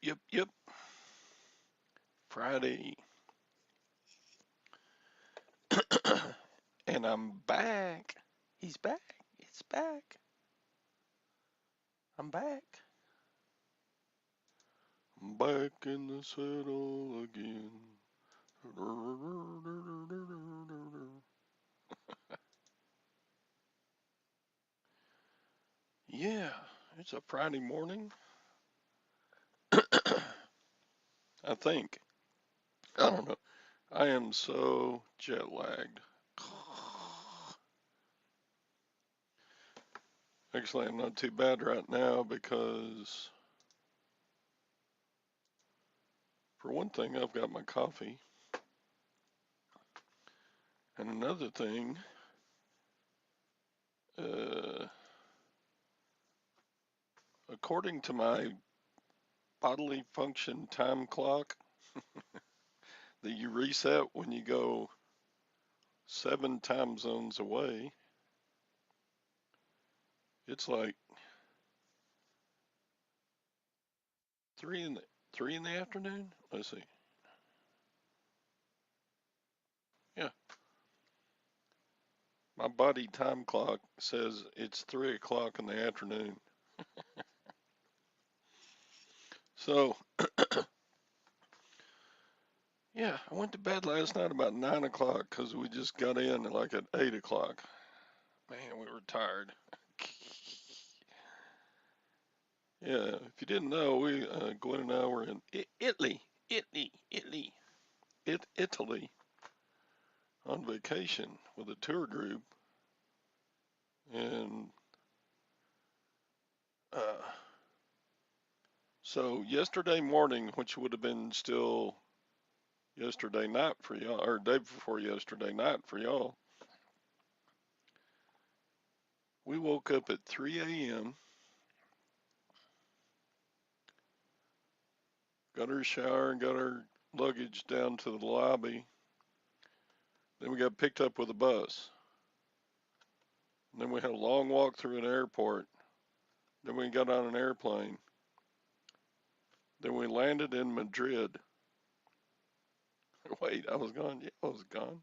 Yep. Friday. And I'm back. He's back. It's back. I'm back. I'm back in the saddle again. Yeah, it's a Friday morning. I think. I don't know. I am so jet lagged. Actually, I'm not too bad right now because, for one thing, I've got my coffee. And another thing, uh, according to my bodily function time clock that you reset when you go 7 time zones away, it's like three in the 3 in the afternoon. Let's see. Yeah, my body time clock says it's 3 o'clock in the afternoon. So yeah, I went to bed last night about 9 o'clock because we just got in like at 8 o'clock. Man, we were tired. Yeah, if you didn't know, we Gwen and I were in Italy on vacation with a tour group, and uh, so yesterday morning, which would have been still yesterday night for y'all, or day before yesterday night for y'all, we woke up at 3 a.m., got our shower and got our luggage down to the lobby. Then we got picked up with a bus. And then we had a long walk through an airport. Then we got on an airplane. Then we landed in Madrid. Wait, I was gone. Yeah, I was gone.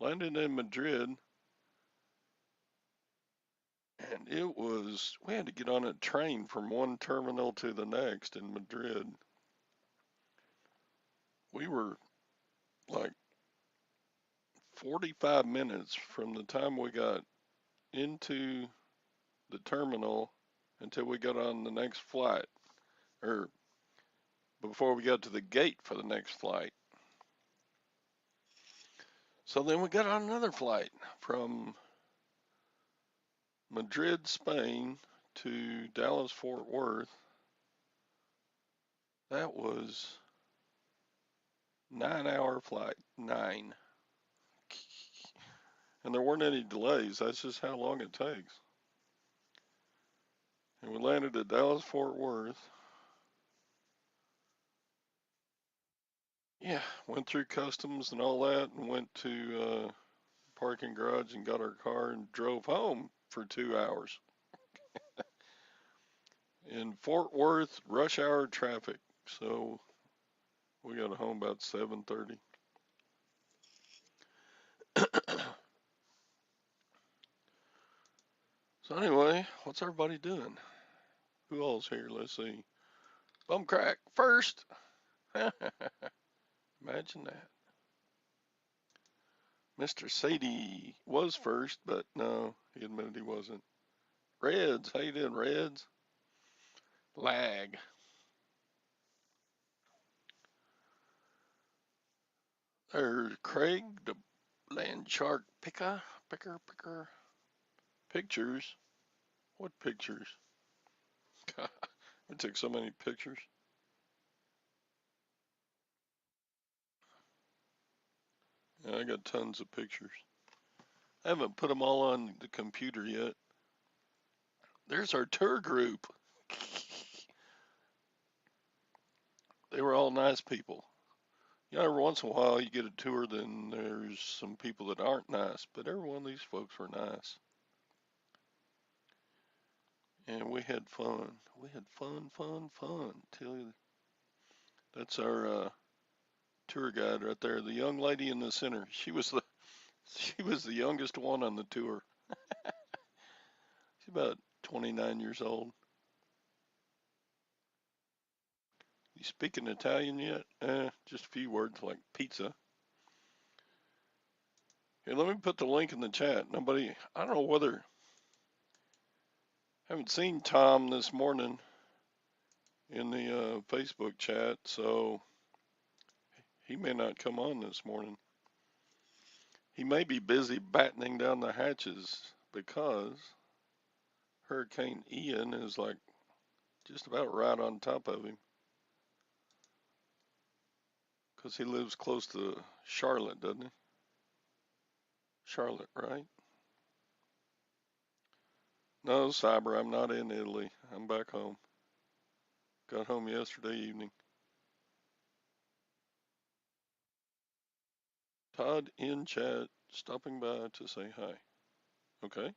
Landed in Madrid, and we had to get on a train from one terminal to the next in Madrid. We were like 45 minutes from the time we got into the terminal until we got on the next flight, or before we got to the gate for the next flight. So then we got on another flight from Madrid, Spain to Dallas, Fort Worth. That was 9 hour flight. 9. And there weren't any delays. That's just how long it takes. And we landed at Dallas, Fort Worth. Yeah, went through customs and all that and went to parking garage and got our car and drove home for 2 hours. In Fort Worth, rush hour traffic. So we got home about 7:30. So anyway, what's everybody doing? Who all's here? Let's see. Bum crack first. Imagine that. Mr. Sadie was first, but no, he admitted he wasn't. Reds, how you doing, Reds? Lag. There's Craig, the land shark picker. Pictures? What pictures? We took so many pictures. Yeah, I got tons of pictures. I haven't put them all on the computer yet. There's our tour group. They were all nice people. You know, every once in a while you get a tour, then there's some people that aren't nice, but every one of these folks were nice. and we had fun. We had fun. Tell you, that's our tour guide right there. The young lady in the center. She was the youngest one on the tour. She's about 29 years old. You speaking Italian yet? Just a few words like pizza. Here, let me put the link in the chat. I don't know whether, I haven't seen Tom this morning in the Facebook chat, so he may not come on this morning. He may be busy battening down the hatches because Hurricane Ian is like just about right on top of him. Because he lives close to Charlotte, doesn't he? Charlotte, right? No, Cyber, I'm not in Italy. I'm back home. Got home yesterday evening. Todd in chat, stopping by to say hi. Okay.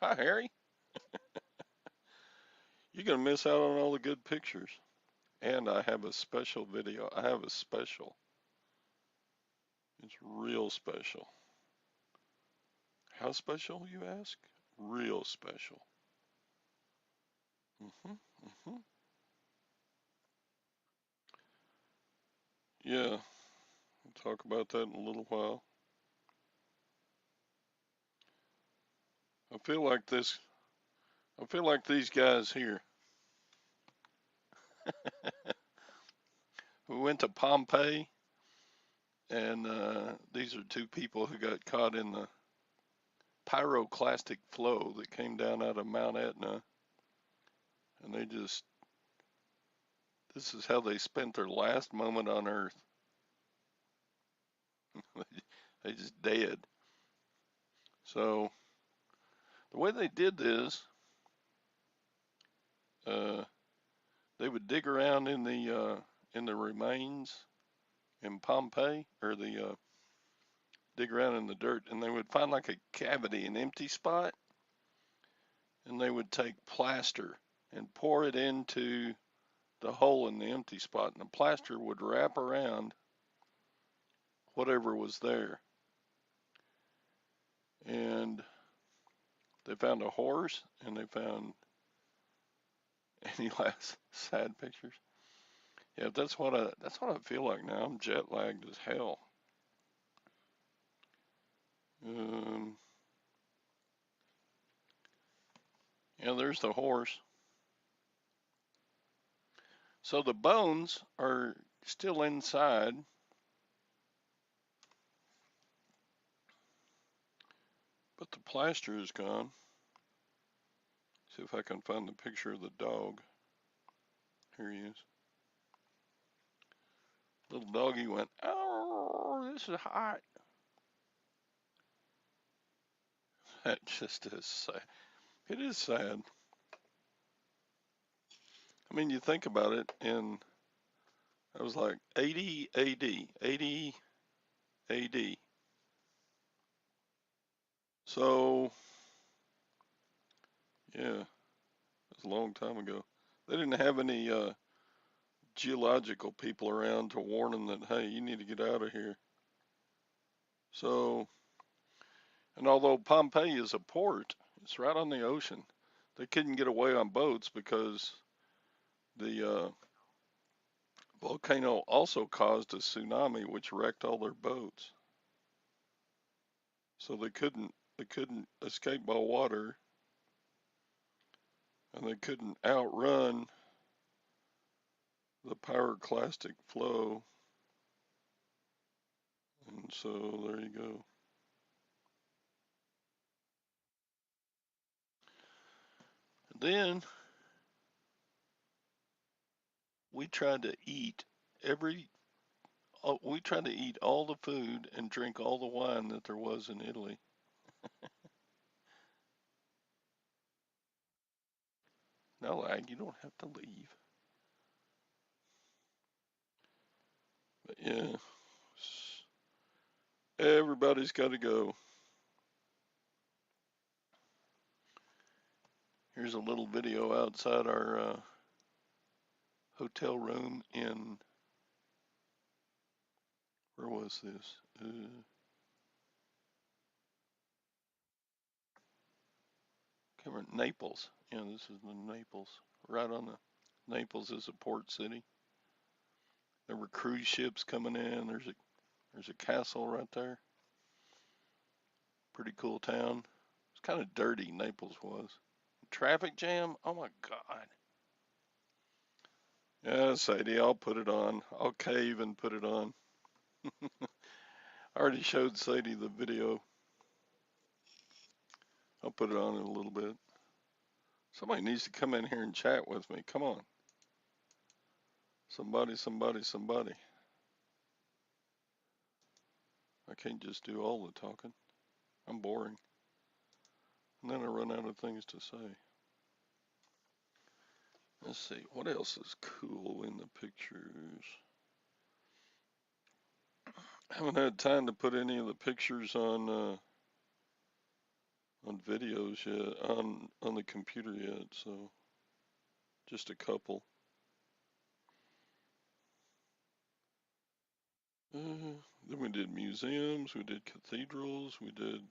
Hi, Harry. You're going to miss out on all the good pictures. And I have a special video. I have a special. It's real special. How special, you ask? Real special. Yeah, we'll talk about that in a little while. I feel like these guys here. We went to Pompeii, and these are two people who got caught in the pyroclastic flow that came down out of Mount Etna, and this is how they spent their last moment on Earth. They just dead. So the way they did this, they would dig around in the remains in Pompeii, or dig around in the dirt, and they would find like a cavity, an empty spot, and they would take plaster and pour it into the hole in the empty spot, and the plaster would wrap around whatever was there. And they found a horse, and they found any last sad pictures. Yeah, that's what I feel like now. I'm jet lagged as hell. Yeah, there's the horse. So the bones are still inside. But the plaster is gone. See if I can find the picture of the dog. Here he is. Little doggy went, oh, this is hot. That just is sad. It is sad. I mean, you think about it, and I was like 80 AD, 80 AD. So, yeah, it's a long time ago. They didn't have any geological people around to warn them that, hey, you need to get out of here. So, and although Pompeii is a port, it's right on the ocean. They couldn't get away on boats because the volcano also caused a tsunami, which wrecked all their boats. So they couldn't escape by water, and they couldn't outrun the pyroclastic flow. And so there you go. And then we tried to eat all the food and drink all the wine that there was in Italy. No, Ag, you don't have to leave. But yeah, everybody's got to go. Here's a little video outside our hotel room in, where was this? Can't remember, Naples. Yeah, this is the Naples. Right on the, Naples is a port city. There were cruise ships coming in. There's a castle right there. Pretty cool town. It's kind of dirty, Naples was. Traffic jam? Oh my God. Yeah, Sadie, I'll put it on. I'll cave and put it on. I already showed Sadie the video. I'll put it on in a little bit. Somebody needs to come in here and chat with me. Come on. Somebody. I can't just do all the talking. I'm boring. And then I run out of things to say. Let's see, what else is cool in the pictures? I haven't had time to put any of the pictures on videos yet, on the computer yet, so just a couple. Then we did museums, we did cathedrals, we did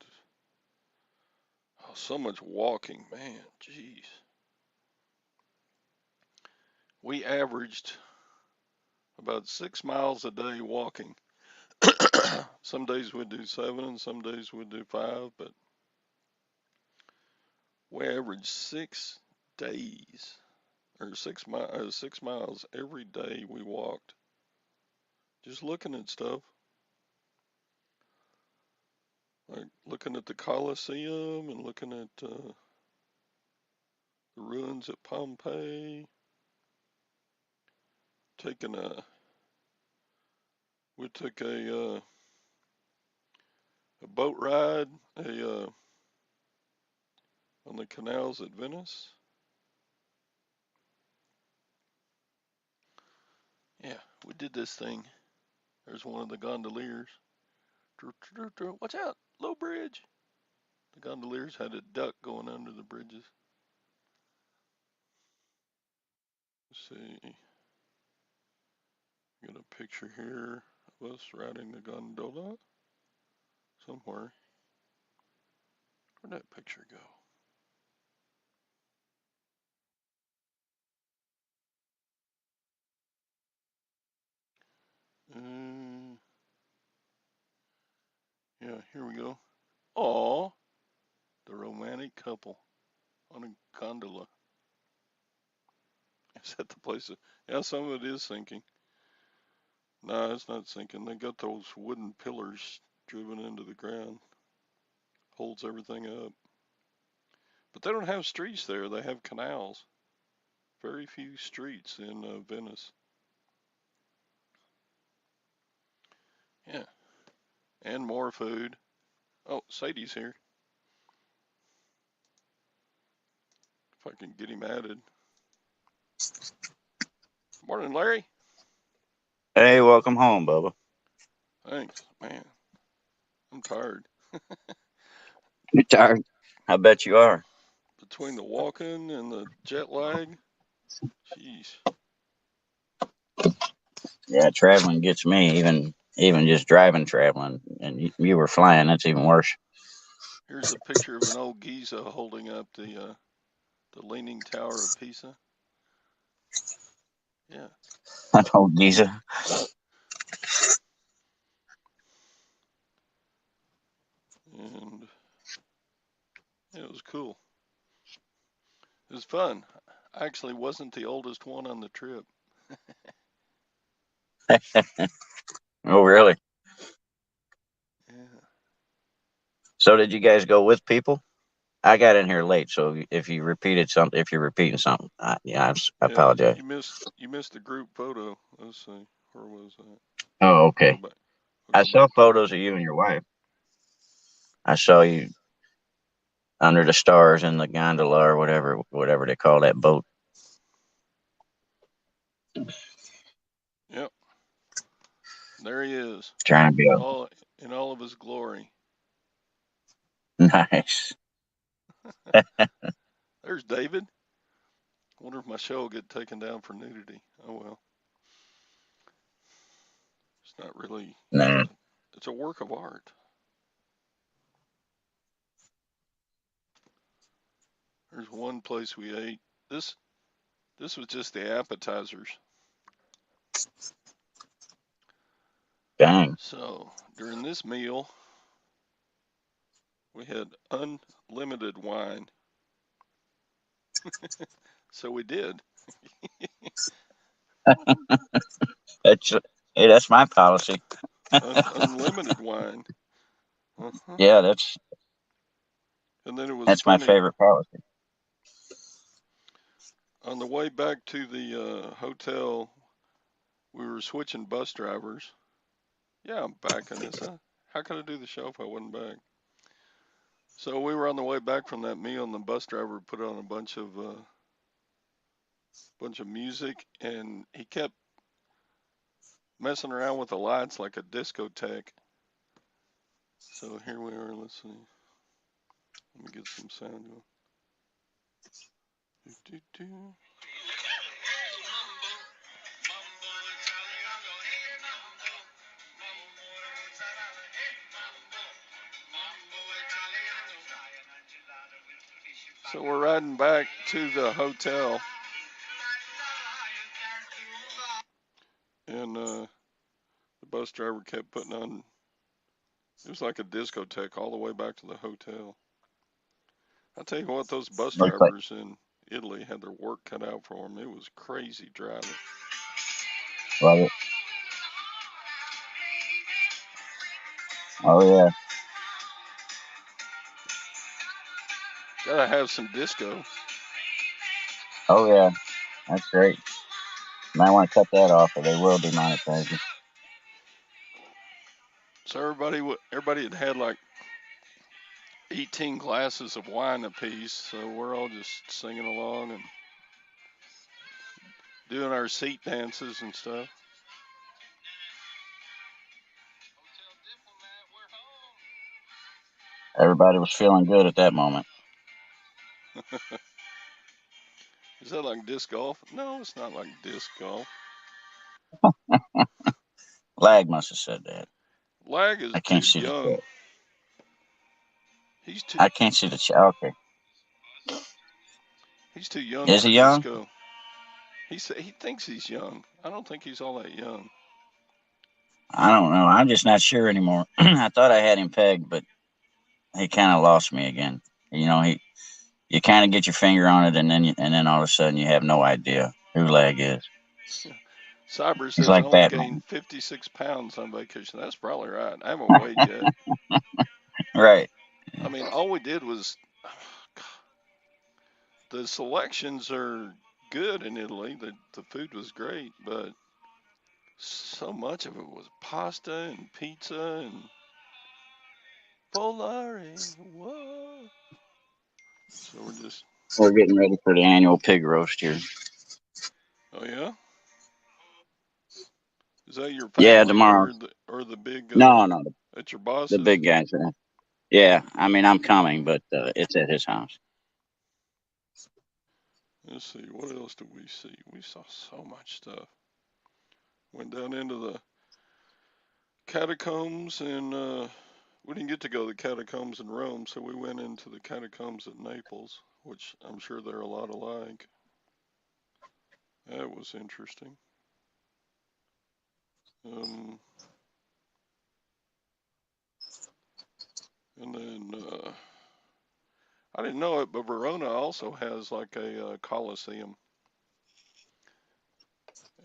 so much walking, man, jeez. We averaged about 6 miles a day walking. Some days we'd do 7 and some days we'd do 5, but we averaged 6 days, or 6 miles every day we walked. Just looking at stuff. Like looking at the Colosseum and looking at the ruins at Pompeii. We took a boat ride on the canals at Venice. Yeah, we did this thing. There's one of the gondoliers. Watch out, low bridge. The gondoliers had a duck going under the bridges. Let's see. Got a picture here of us riding the gondola somewhere. Where'd that picture go? Yeah, here we go. Aw, the romantic couple on a gondola. Is that the place? Yeah, some of it is sinking. No, it's not sinking. They got those wooden pillars driven into the ground. Holds everything up. But they don't have streets there. They have canals. Very few streets in Venice. Yeah. And more food. Oh, Sadie's here. If I can get him added. Morning, Larry. Hey, welcome home, Bubba. Thanks, man. I'm tired. You tired? I bet you are. Between the walking and the jet lag, jeez. Yeah, traveling gets me. Even just traveling, and you were flying. That's even worse. Here's a picture of an old Giza holding up the Leaning Tower of Pisa. Yeah. That old Giza. And it was cool. It was fun. I actually wasn't the oldest one on the trip. Oh, really? Yeah. So did you guys go with people? I got in here late, so if you repeated something, if you're repeating something, I Yeah, apologize. you missed the group photo. Let's see. Where was that? Oh, We'll go okay. back. I We'll go saw back to it. photos of you and your wife. I saw you under the stars in the gondola or whatever they call that boat. Yep. There he is. Trying to be In all of his glory. nice. There's David. Wonder if my show will get taken down for nudity. Oh well, it's not really. Nah. It's a work of art. There's one place we ate. This this was just the appetizers. Dang. So during this meal, we had unlimited wine. So we did That's hey, that's my policy. unlimited wine. Uh-huh. Yeah, And then it was that's my funny. favorite policy. On the way back to the hotel, we were switching bus drivers. Yeah, I'm back in this. How could I do the show if I wasn't back? So we were on the way back from that meal, and the bus driver put on a bunch of music, and he kept messing around with the lights like a discotheque. So here we are. Let's see. Let me get some sound going. Do, do, do. So we're riding back to the hotel, and the bus driver kept putting on. It was like a discotheque all the way back to the hotel. I tell you what, those bus Looks like drivers in Italy had their work cut out for them. It was crazy driving. love it. Oh yeah. Gotta have some disco. Oh yeah. That's great. Might want to cut that off, or they will demonetize you. So everybody had like 18 glasses of wine apiece. So we're all just singing along and doing our seat dances and stuff. Everybody was feeling good at that moment. Is that like disc golf? No, it's not like disc golf. Lag must have said that. Lag is I can't too see the young. chat. He's too I can't see the chat. Okay. he's too young Is for he young? disco. He thinks he's young. I don't think he's all that young. I don't know. I'm just not sure anymore. I thought I had him pegged, but he kind of lost me again. You know, you kind of get your finger on it, and then all of a sudden you have no idea who lag is. Cyber It's says I like only gained Batman, 56 pounds on vacation. That's probably right. I haven't weighed yet. right? I mean, all we did was the selections are good in Italy. The food was great, but so much of it was pasta and pizza and Polari. Whoa. So we're just, We're getting ready for the annual pig roast here. oh yeah? Is that your Yeah, family tomorrow. or the big No, no, at your the boss's? big guys. Yeah, I mean I'm coming, but it's at his house. Let's see, what else did we see? We saw so much stuff. Went down into the catacombs and we didn't get to go to the catacombs in Rome, so we went into the catacombs at Naples, which I'm sure they're a lot alike. That was interesting. Um, and then I didn't know it, but Verona also has like a coliseum,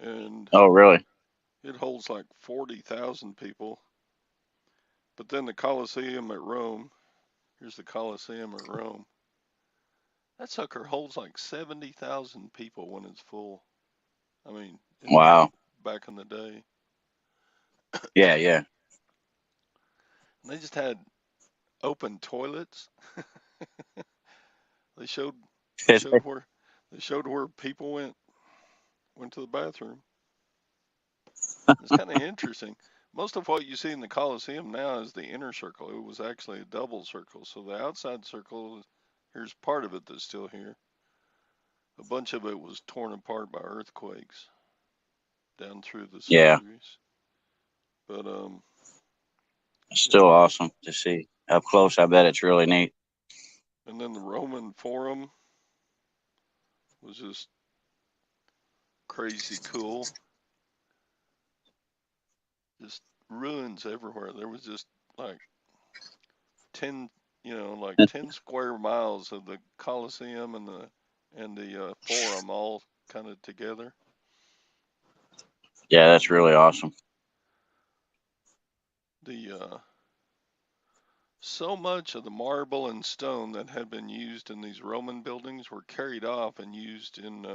and Oh, really? it holds like 40,000 people. But then the Coliseum at Rome, here's the Coliseum at Rome. That sucker holds like 70,000 people when it's full. I mean, Wow. back in the day. Yeah, yeah. And they just had open toilets. They showed they showed where they showed where people went to the bathroom. It's kind of interesting. Most of what you see in the Coliseum now is the inner circle. It was actually a double circle. So the outside circle, here's part of it that's still here. a bunch of it was torn apart by earthquakes down through the Yeah, centuries. But it's yeah, still awesome to see up close. I bet it's really neat. and then the Roman Forum was just crazy cool. Just ruins everywhere. There was just like 10, like 10 square miles of the Colosseum and the Forum all kind of together. Yeah, that's really awesome. The so much of the marble and stone that had been used in these Roman buildings were carried off and used in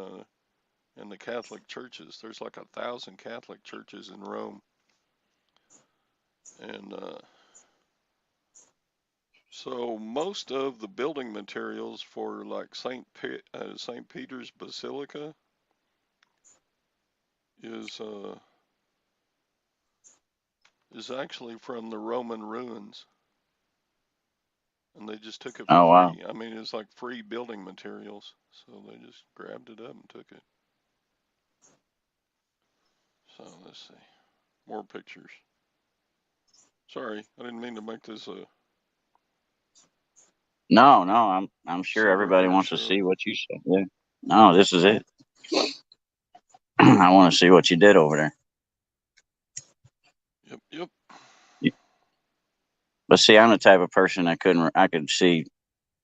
the Catholic churches. There's like 1,000 Catholic churches in Rome, and so most of the building materials for like Saint Peter's Basilica is uh, is actually from the Roman ruins, and they just took it for Oh wow. free. I mean, it's like free building materials, so they just grabbed it up and took it. So let's see, more pictures. Sorry, I didn't mean to make this a No, no, I'm sure silver everybody hair wants to show. see what you said. Yeah. No, this is it. I want to see what you did over there. Yep, yep. But see, I'm the type of person I could see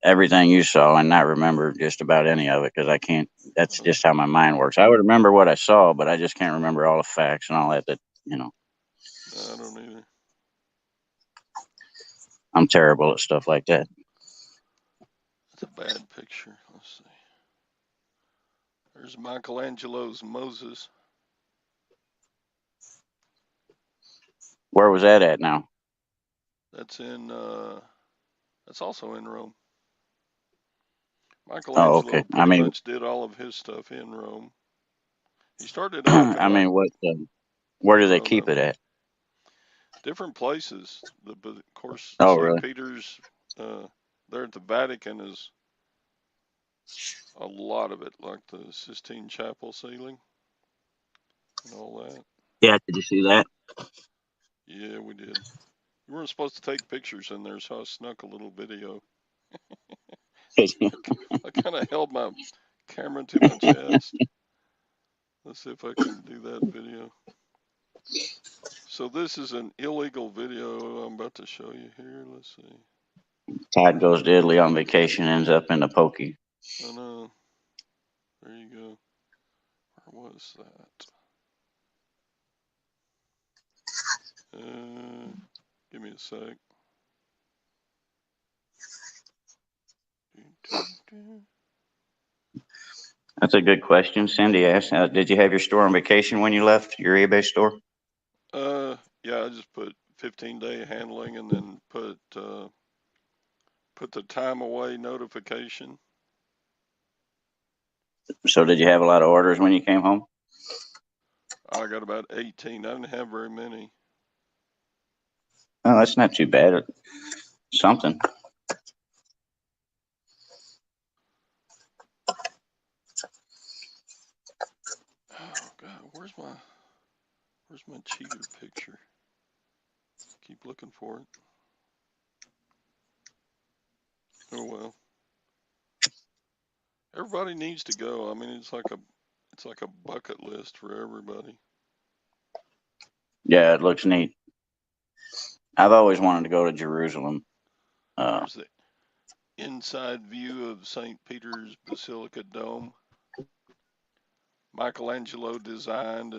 everything you saw and not remember just about any of it because I can't. That's Uh, just how my mind works. I would remember what I saw, but I just can't remember all the facts and all that. You know, no, I don't either. I'm terrible at stuff like that. That's a bad picture. Let's see. There's Michelangelo's Moses. Where was that at now? That's in. That's also in Rome. Oh, okay. Michelangelo I pretty mean, much did all of his stuff in Rome. He started off in I like mean, where do they no, keep no it at? different places. But of course, Oh, St. really? Peter's uh, there at the Vatican is a lot of it, like the Sistine Chapel ceiling and all that. Yeah, did you see that? Yeah, we did. You weren't supposed to take pictures in there, so I snuck a little video. I kind of held my camera to my chest. Let's see if I can do that video. So this is an illegal video I'm about to show you here. Let's see. Todd goes to Italy on vacation, ends up in the pokey. Oh no. There you go. Where was that? Give me a sec. That's a good question. Cindy asked, "Did you have your store on vacation when you left your eBay store?" Yeah, I just put 15-day handling and then put the time away notification. So, did you have a lot of orders when you came home? I got about 18. I didn't have very many. Oh, that's not too bad. Something. Oh God, where's my cheater picture? Keep looking for it. Oh well. Everybody needs to go. I mean, it's like a bucket list for everybody. Yeah, it looks neat. I've always wanted to go to Jerusalem. Here's the inside view of St. Peter's Basilica Dome. Michelangelo designed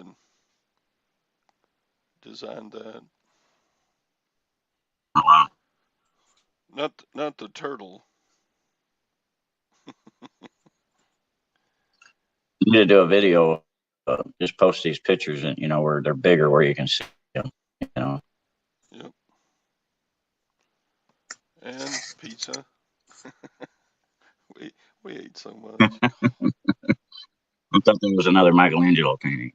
that. Wow. Not the turtle. You need to do a video. Just post these pictures, and where they're bigger, where you can see them. You know. Yep. And pizza. we we ate so much. I thought there was another Michelangelo painting.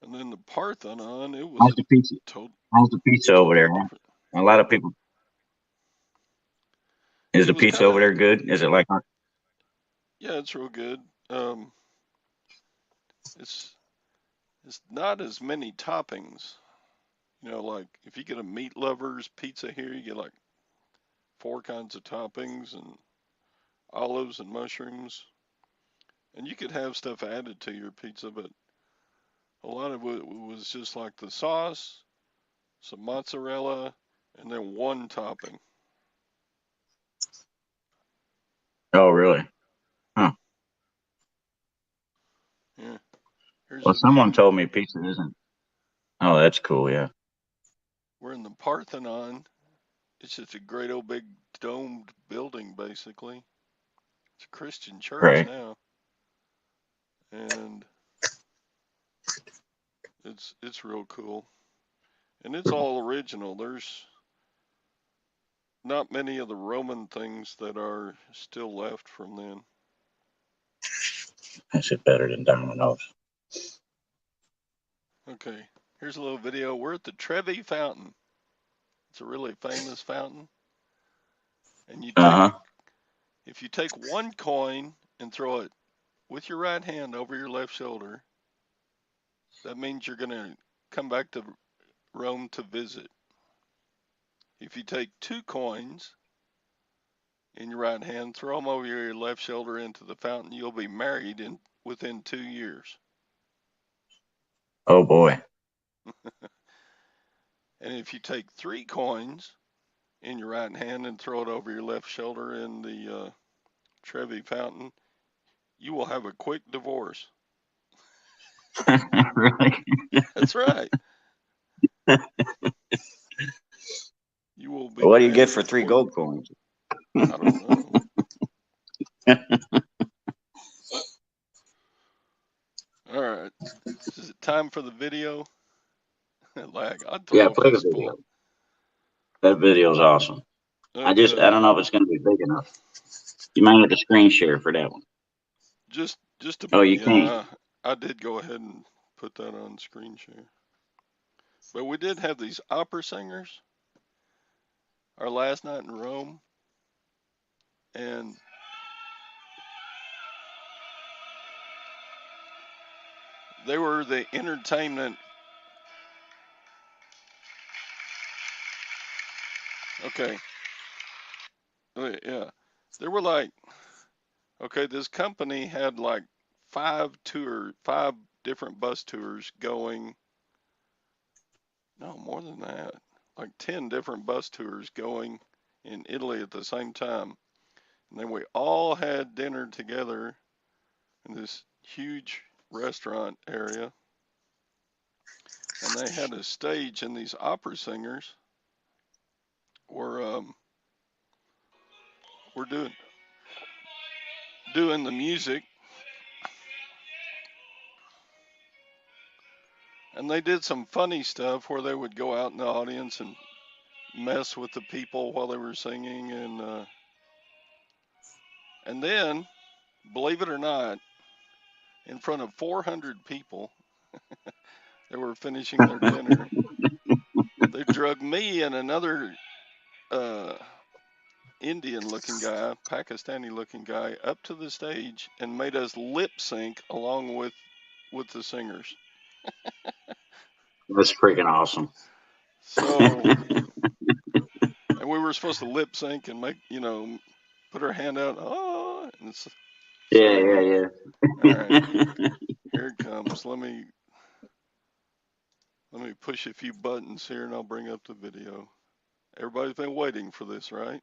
And then the Parthenon, it was How's a the pizza? to- How's the pizza over there? totally different. A lot of people. Is It the was pizza kind over of, there good? Is it like? yeah, it's real good. Um, it's it's not as many toppings. Like if you get a meat lovers pizza here, you get like 4 kinds of toppings and olives and mushrooms. And you could have stuff added to your pizza, but a lot of it was just like the sauce, some mozzarella, and then one topping. Oh, really? Huh. Yeah. Here's Well, a someone view. told me pizza isn't. Oh, that's cool. Yeah. We're in the Parthenon. It's just a great old big domed building, basically. It's a Christian church Right. now, and it's real cool. And it's all original. There's not many of the Roman things that are still left from then. Is it better than Domino's? Okay, here's a little video. We're at the Trevi Fountain. It's a really famous fountain. And Uh huh. if you take one coin and throw it with your right hand over your left shoulder, that means you're going to come back to Rome to visit. If you take 2 coins in your right hand, throw them over your left shoulder into the fountain, you'll be married within 2 years. Oh boy. And if you take 3 coins in your right hand and throw it over your left shoulder in the Trevi Fountain, you will have a quick divorce. Really? That's right. You will be What do you get for married three quick. gold coins? I don't know. All right. Is it time for the video? Like, I Yeah, totally play the spoiled. video. That video's awesome. I Okay. don't know if it's going to be big enough. You might have to screen share for that one. Just a Oh, minute. you can't. Yeah, I did go ahead and put that on screen share. But we did have these opera singers our last night in Rome, and they were the entertainment. Okay. Yeah. They were like, okay, this company had like 5 different bus tours going. No, more than that. Like 10 different bus tours going in Italy at the same time. And then we all had dinner together in this huge restaurant area. And they had a stage, and these opera singers were were doing the music. And they did some funny stuff where they would go out in the audience and mess with the people while they were singing, and then, believe it or not, in front of 400 people, they were finishing their dinner. They drug me and another uh, Indian-looking guy, Pakistani-looking guy, up to the stage and made us lip sync along with the singers. That's freaking awesome. So, and we were supposed to lip sync and put our hand out. Oh, and Yeah, so, yeah, all right, yeah. here it comes. Let me push a few buttons here, and I'll bring up the video. Everybody's been waiting for this, right?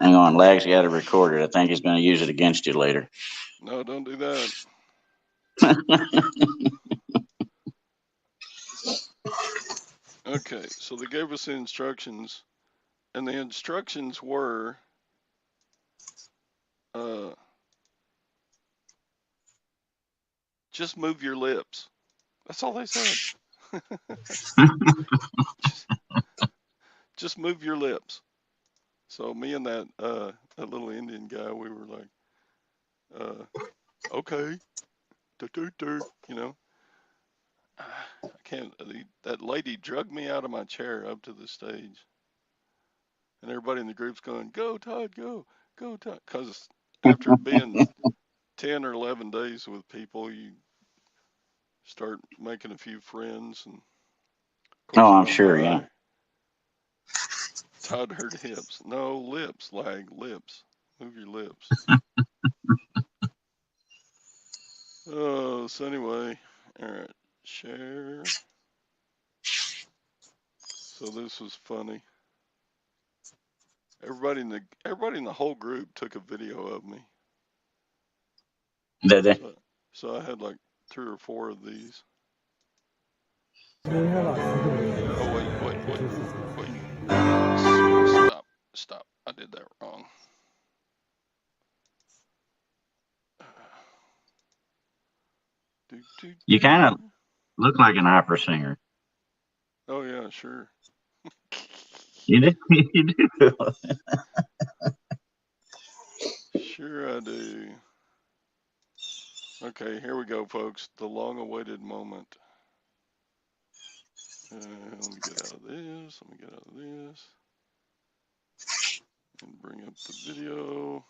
Hang on, Lag's got to record it. I think he's going to use it against you later. No, don't do that. Okay, so they gave us the instructions, and the instructions were uh, just move your lips. That's all they said. just, just move your lips. So me and that little Indian guy, we were like, okay, you know. I can't. That lady drugged me out of my chair up to the stage, and everybody in the group's going, "Go Todd, go, go Todd," because after being 10 or 11 days with people, you start making a few friends, and of course, Oh, you I'm know sure. Yeah. Todd hurt hips. No, lips, lag, lips. Move your lips. Oh, so anyway, all right, share. So this was funny. Everybody in the whole group took a video of me. Did they? So I had like 3 or 4 of these. Oh, Wait. Stop. I did that wrong. You kind of look like an opera singer. Oh yeah, sure. You do. You do. Sure I do. Okay, here we go, folks. The long-awaited moment. Let me get out of this. And bring up the video.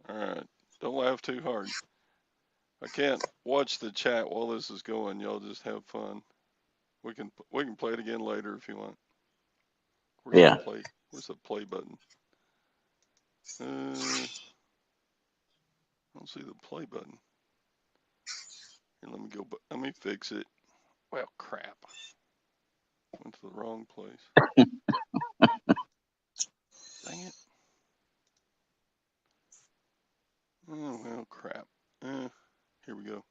All right. Don't laugh too hard. I can't watch the chat while this is going. Y'all just have fun. We can play it again later if you want. Where's the play button? I don't see the play button. Here, let me fix it. Well, crap. Went to the wrong place. Dang it. Oh, well, crap. Here we go.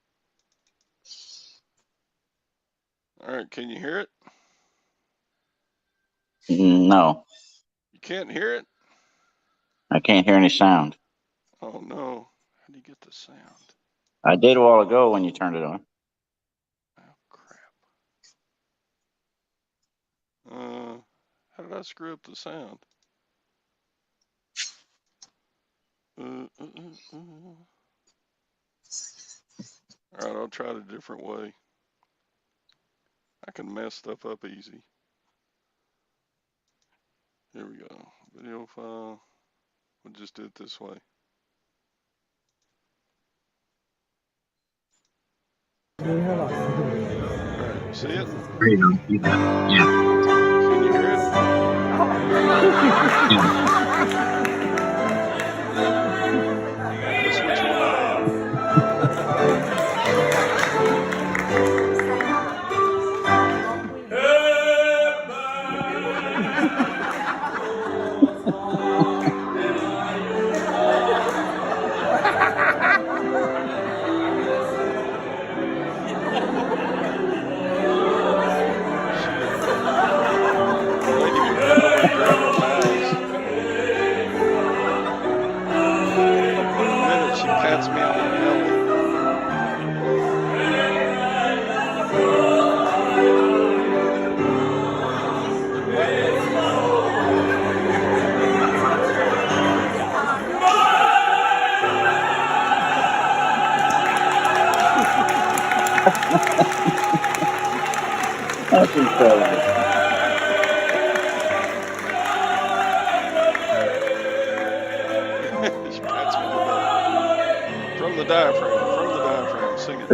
All right, can you hear it? No. You can't hear it? I can't hear any sound. Oh, no. How do you get the sound? I did a while ago when you turned it on. Oh, crap. How did I screw up the sound? All right, I'll try it a different way. I can mess stuff up easy. Here we go. Video file. We'll just do it this way. All right, see it? There you go. You got it. Yeah. Can you hear it? Yeah. Guess which one I am. The lady would come over and grab her towels. In a minute, she pats me on the belly. That's incredible. She pats me on the belly. From the diaphragm. Sing it.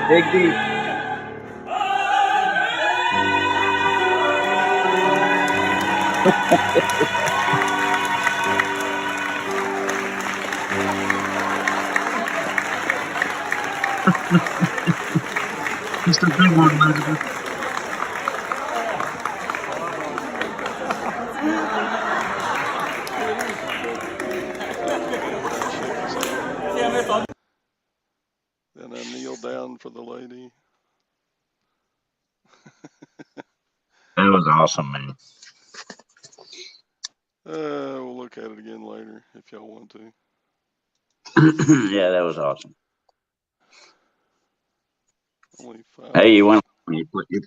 Dig deep. Just a big one, Elizabeth. Then I kneel down for the lady. That was awesome, man. We'll look at it again later if y'all want to. Yeah, that was awesome. Only 5 Hey, you minutes. went.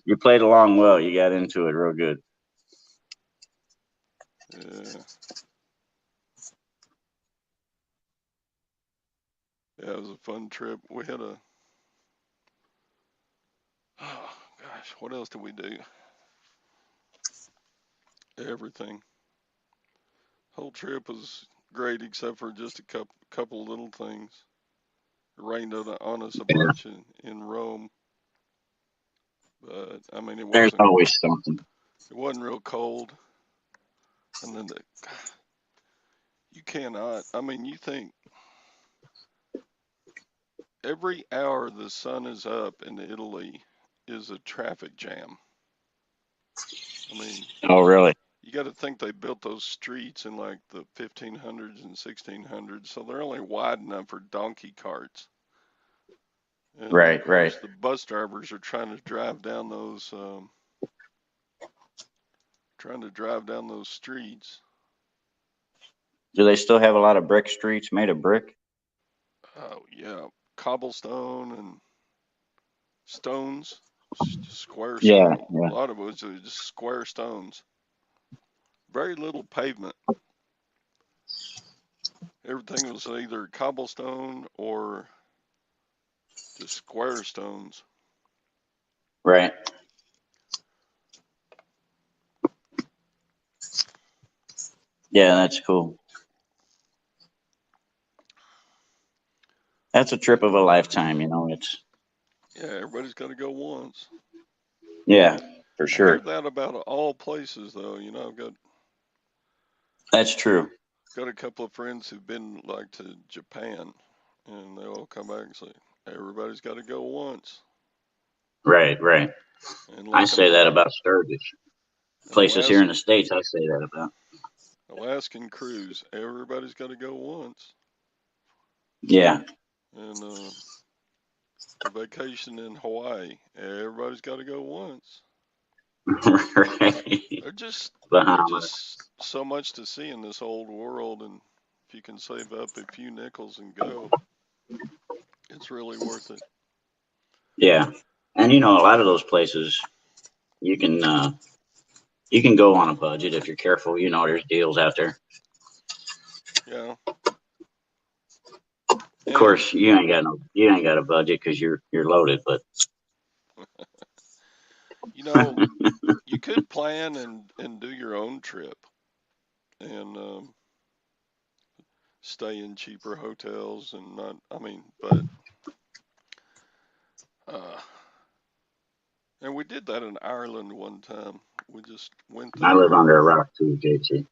You played along well. You got into it real good. Yeah. Yeah, it was a fun trip. We had a, oh gosh, what else did we do? Everything. Whole trip was great except for just a couple little things. It rained on us a Yeah. bunch in Rome, but I mean There's always something. it wasn't real cold. And then you cannot. I mean, you think every hour the sun is up in Italy is a traffic jam. I mean, Oh, really? you got to think they built those streets in like the 1500s and 1600s, so they're only wide enough for donkey carts. And of Right, right. course, the bus drivers are trying to drive down those streets. Do they still have a lot of brick streets made of brick? Oh yeah, cobblestone and stones, just square Yeah, stone. A yeah. lot of it was just square stones. Very little pavement. Everything was either cobblestone or just square stones. Right. Yeah, that's cool. That's a trip of a lifetime, you know. It's Yeah, everybody's got to go once. yeah, for I hear sure. that about all places, though. I've That's true. got a couple of friends who've been like to Japan, and they all come back and say everybody's got to go once. Right, right. And I like say that about Sturgis. an Places here in the States, I say that about. Alaskan cruise, everybody's got to go once. Yeah. And a vacation in Hawaii, everybody's got to go once. Right. There's just there's Bahamas. just so much to see in this old world, and if you can save up a few nickels and go, it's really worth it. Yeah. And you know, a lot of those places you can you can go on a budget if you're careful. You know, there's deals out there. Yeah, Of and course, you ain't got a budget because you're loaded. But you know you could plan and do your own trip and stay in cheaper hotels and not. I mean, but uh, and we did that in Ireland one time. We just I live under a rock too, JT.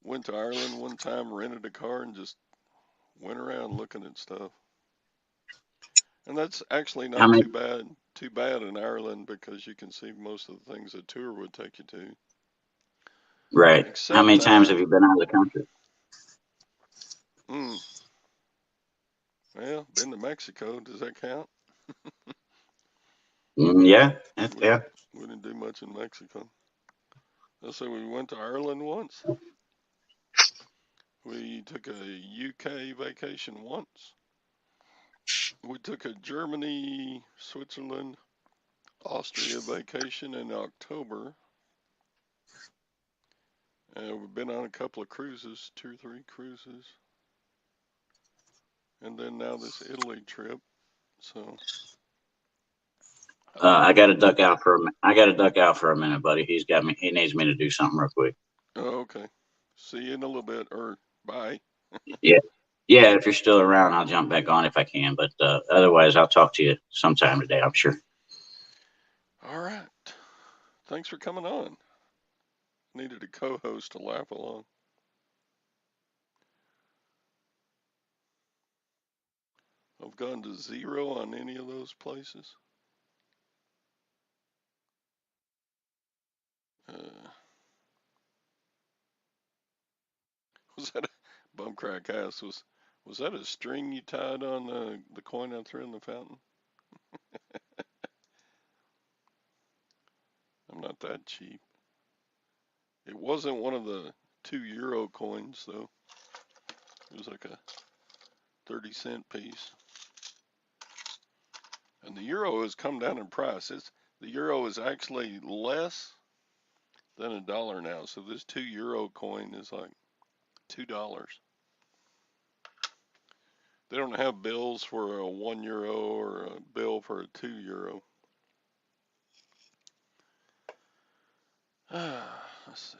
went to Ireland one time, rented a car, and just went around looking at stuff. And that's actually How not many? too bad in Ireland because you can see most of the things a tour would take you to. Right. How Except many times that, have you been out of the country? mm, well, been to Mexico. Does that count? Yeah. We Yeah. we didn't do much in Mexico. Let's say we went to Ireland once. We took a UK vacation once. We took a Germany, Switzerland, Austria vacation in October. And we've been on a couple of cruises, 2 or 3 cruises. And then now this Italy trip. So, I got to duck out for a I got to duck out for a minute, buddy. He's got me. He needs me to do something real quick. oh, okay. See you in a little bit, or bye. Yeah. Yeah. If you're still around, I'll jump back on if I can. But otherwise, I'll talk to you sometime today. I'm sure. All right. Thanks for coming on. Needed a co host to laugh along. I've gone to 0 on any of those places. Uh, was that a Bumcrack ass? Was that a string you tied on the coin I threw in the fountain? I'm not that cheap. It wasn't one of the €2 coins, though. It was like a 30-cent piece. And the euro has come down in price. The euro is actually less than $1 now. So this €2 coin is like $2. They don't have bills for a €1 or a bill for a €2. Let's see.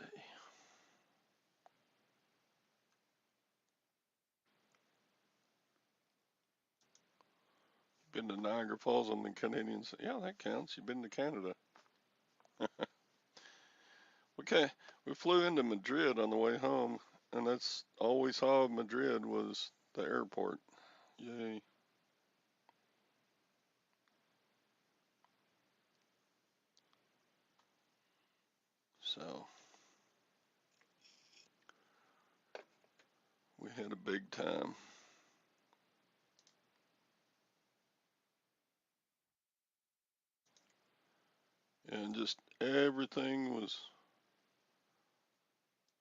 Been to Niagara Falls on the Canadians? Yeah, that counts. You've been to Canada. Okay, we flew into Madrid on the way home, and that's all we saw of Madrid was the airport. Yay. So we had a big time. And just everything was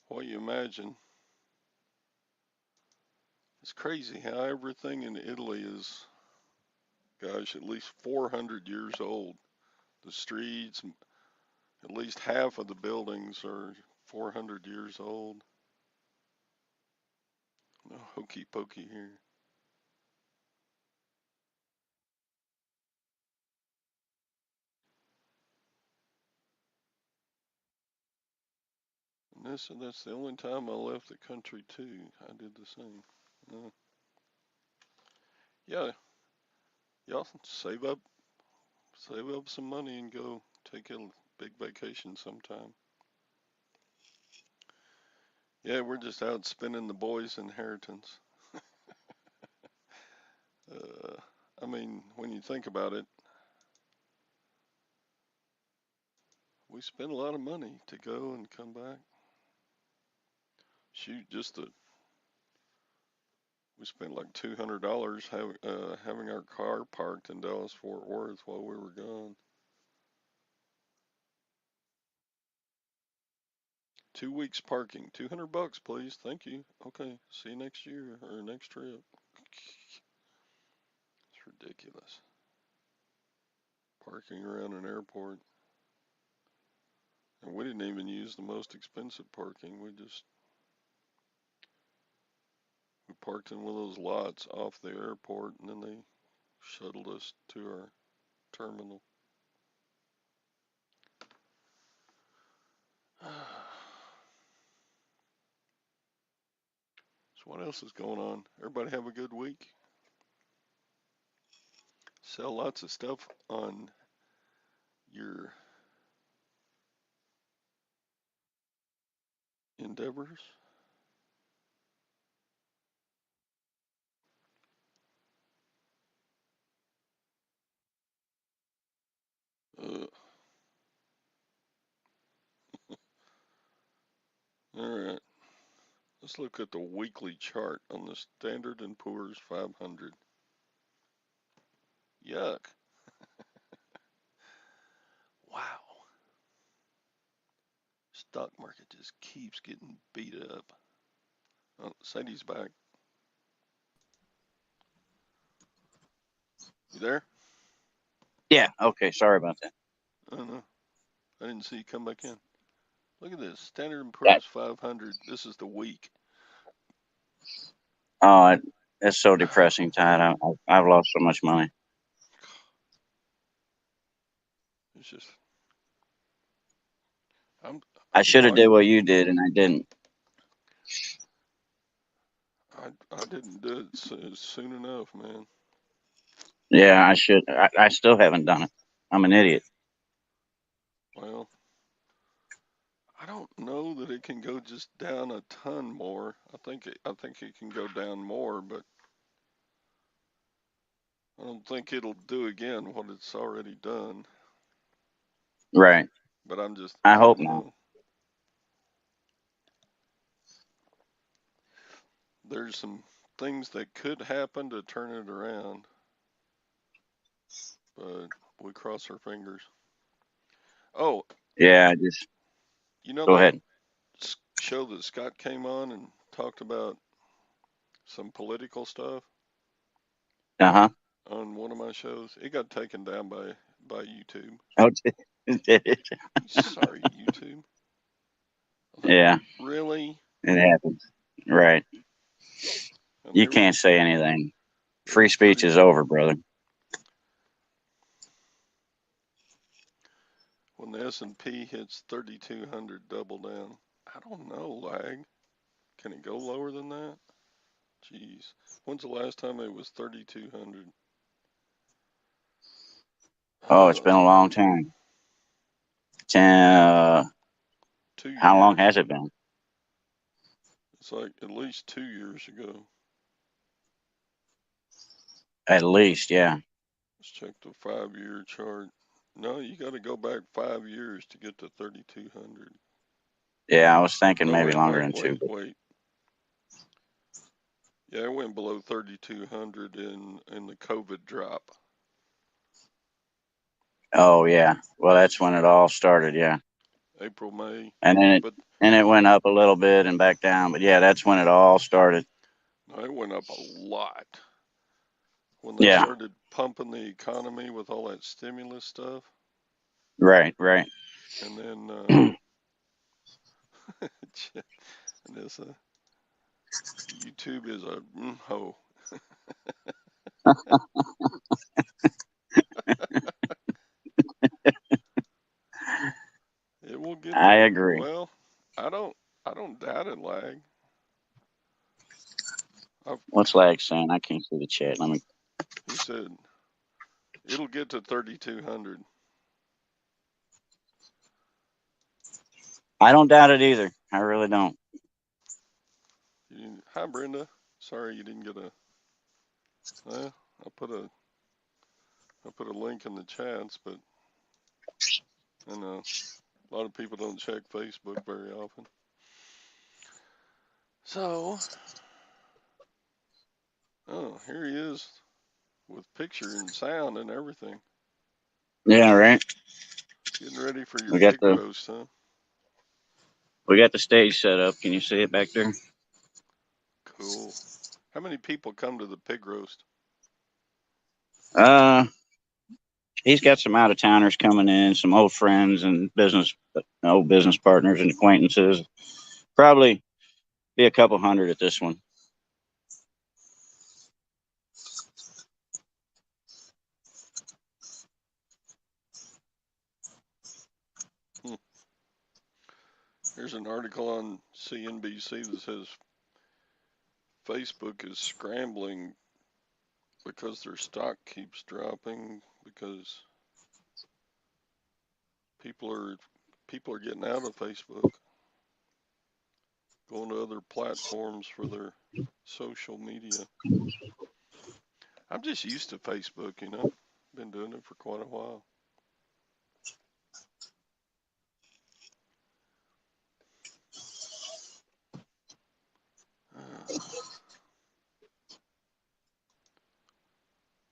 what you imagine. It's crazy how everything in Italy is, gosh, at least 400 years old. The streets, at least half of the buildings are 400 years old. No hokey pokey here. And that's the only time I left the country too. I did the same. Yeah, y'all save up some money and go take a big vacation sometime. Yeah, we're just out spending the boys' inheritance. I mean, when you think about it, we spend a lot of money to go and come back. Shoot, we spent like $200 having our car parked in Dallas Fort Worth while we were gone. 2 weeks parking, $200, please. Thank you. Okay, see you next year or next trip. It's ridiculous. Parking around an airport. And we didn't even use the most expensive parking. We parked in one of those lots off the airport, and then they shuttled us to our terminal. So what else is going on? Everybody have a good week. Sell lots of stuff on your endeavors. All right. Let's look at the weekly chart on the Standard & Poor's 500. Yuck. Wow. Stock market just keeps getting beat up. Oh, Sadie's back. You there? Yeah. Okay. Sorry about that. I don't know. I didn't see you come back in. Look at this. Standard & That, Poor's 500. This is the week. oh, it's so depressing, Todd. I've lost so much money. It's just, I'm I should have did talking. what you did, and I didn't. I didn't do it soon enough, man. Yeah, I should. I still haven't done it. I'm an idiot. Well, I don't know that it can go just down a ton more. I think it can go down more, but I don't think it'll do again what it's already done. Right. But I I hope don't not. know. There's some things that could happen to turn it around, but we cross our fingers. Oh, Yeah. Just you know go that ahead. show that Scott came on and talked about some political stuff Uh-huh. on one of my shows. It got taken down by YouTube. Oh, did it? Sorry, YouTube. I was like, Yeah, really? it happens. Right. And You can't say anything. they Free were speech pretty. is over, brother. When the S&P hits 3,200, double down. I don't know, lag. Can it go lower than that? Jeez. When's the last time it was 3,200? Oh, it's been a long time. 10, 2 how long years. has it been? It's like at least 2 years ago. At least, yeah. Let's check the 5-year chart. No, you got to go back 5 years to get to 3,200. Yeah, I was thinking No, maybe wait, longer wait, than wait, 2. But wait. Yeah, it went below 3,200 in the COVID drop. oh, yeah. Well, that's when it all started, yeah. April, May. And then But it went up a little bit and back down. But yeah, that's when it all started. no, it went up a lot when they Yeah, started pumping the economy with all that stimulus stuff. right, right. And then and this YouTube is a hoe. It will get I there. agree. Well, I don't doubt it, lag. I've, What's lag saying? I can't see the chat. Let me. he said it'll get to 3,200. I don't doubt it either. I really don't. Hi, Brenda. Sorry you didn't get a. Well, I put a link in the chats, but I know a lot of people don't check Facebook very often. So, oh, here he is with picture and sound and everything. Yeah, right. Getting ready for your We got pig the roast, huh? we got the stage set up. Can you see it back there? Cool. How many people come to the pig roast? He's got some out of towners coming in, some old friends and old business partners and acquaintances. Probably be a couple hundred at this one. Here's an article on CNBC that says Facebook is scrambling because their stock keeps dropping because people are getting out of Facebook, going to other platforms for their social media. I'm just used to Facebook, Been doing it for quite a while.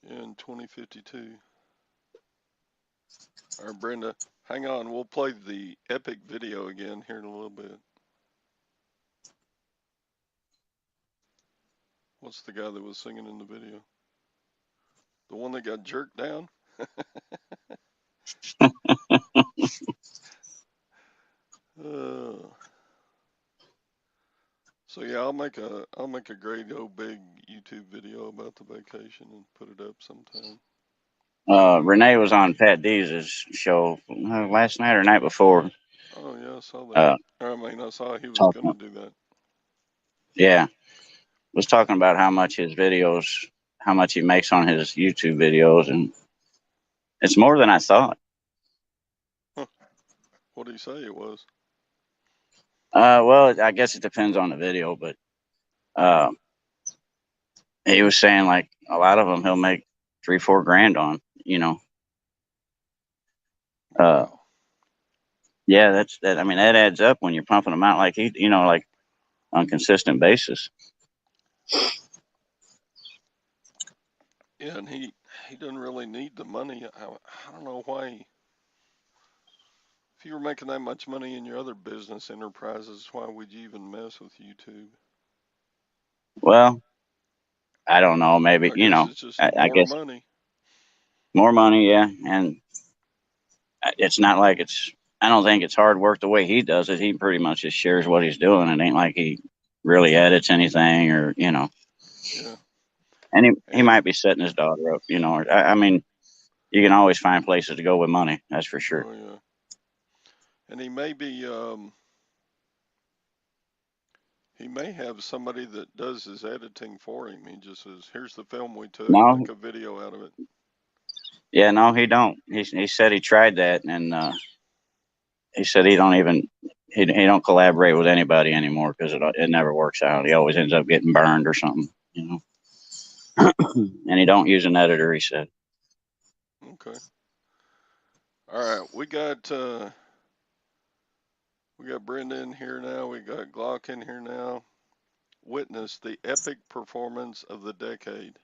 In 2052. All right, Brenda, hang on. We'll play the epic video again here in a little bit. What's the guy that was singing in the video? The one that got jerked down? So yeah, I'll make a great old big YouTube video about the vacation and put it up sometime. Renee was on Pat Dees' show last night or night before. Oh yeah, I saw that. I saw he was going to do that. Yeah, was talking about how much he makes on his YouTube videos, and it's more than I thought. Huh. What did he say it was? Well, I guess it depends on the video, but he was saying like a lot of them he'll make 3-4 grand on. Wow. Yeah, that's that. I mean, that adds up when you're pumping them out like like on consistent basis. Yeah, and he doesn't really need the money. I don't know why. If you were making that much money in your other business enterprises, why would you even mess with YouTube? Well, I don't know. Maybe I guess it's just I more guess money. more money. Yeah, and it's not like it's. I don't think it's hard work the way he does it. He pretty much just shares what he's doing. It ain't like he really edits anything or. Yeah. And he And might be setting his daughter up. Or, I mean, you can always find places to go with money. That's for sure. oh yeah. And he may have somebody that does his editing for him. He just says, "Here's the film we took. No, Make a video out of it." yeah, no, he don't. He said he tried that, and he said he don't even he don't collaborate with anybody anymore because it never works out. He always ends up getting burned or something. And he don't use an editor. He said. Okay. All right. We got Brenda in here now. We got Glock in here now. Witness the epic performance of the decade.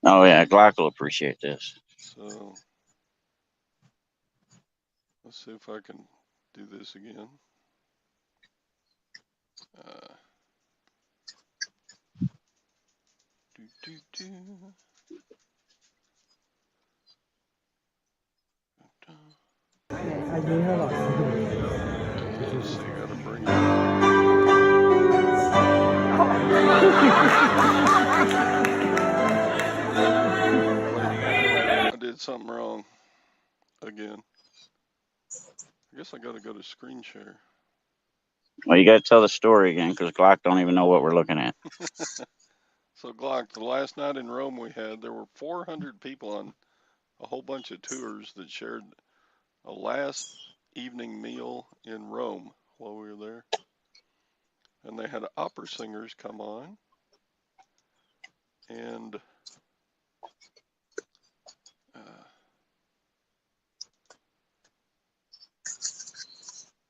Oh yeah, Glock will appreciate this. So let's see if I can do this again. Do, do, do. Let's see, gotta bring it. I did something wrong again. I guess I gotta go to screen share. Well, you got to tell the story again because Glock don't even know what we're looking at. So Glock, the last night in Rome there were 400 people on a whole bunch of tours that shared a last evening meal in Rome while we were there. And they had opera singers come on. And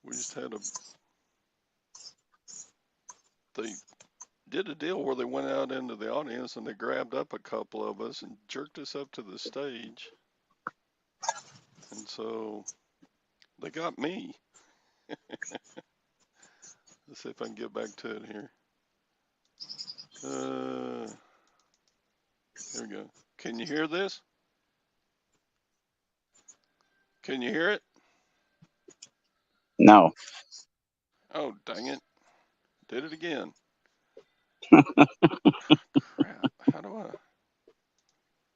we just had they did a deal where they went out into the audience and they grabbed up a couple of us and jerked us up to the stage. And so they got me. Let's see if I can get back to it here. Here we go. Can you hear this? Can you hear it? No. Oh, dang it. Did it again. Crap.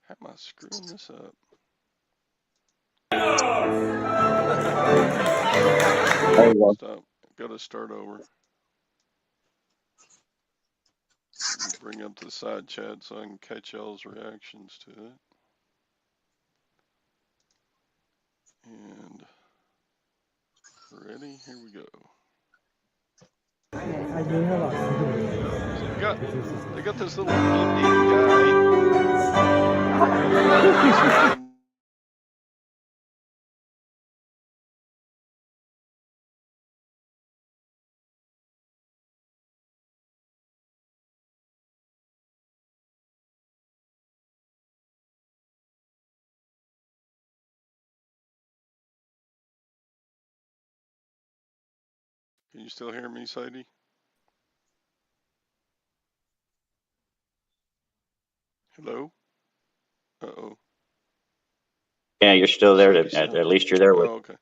How am I screwing this up? There you go. Stop. Gotta start over. Bring up the side chat so I can catch y'all's reactions to it. And ready? Here we go. So they got this little Indian guy. Can you still hear me, Sadie? Hello? Uh-oh. Yeah, you're still there. At least you're there with. Oh, okay.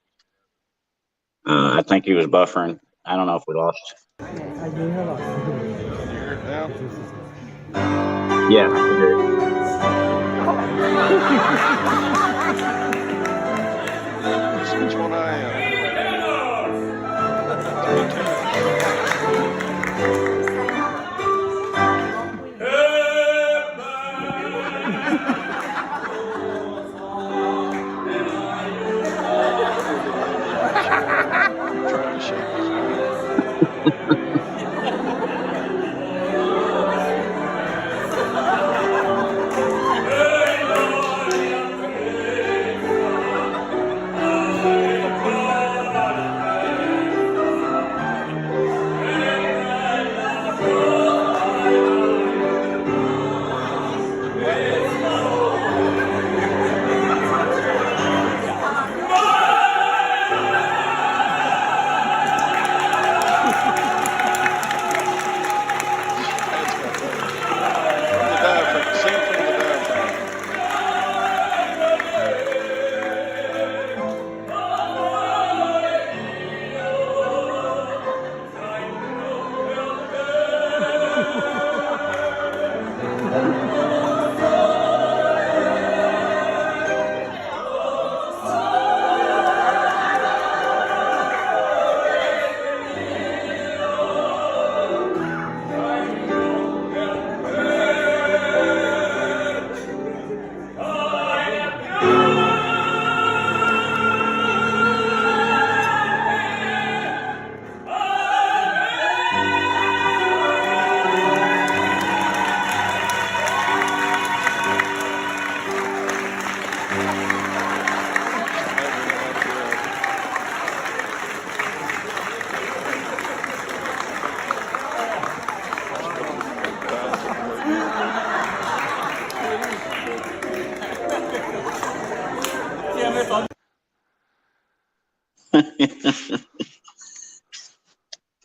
I think he was buffering. I don't know if we lost. Can you hear it now? Yeah, I can hear it. Guess which one I am. Trying to shake his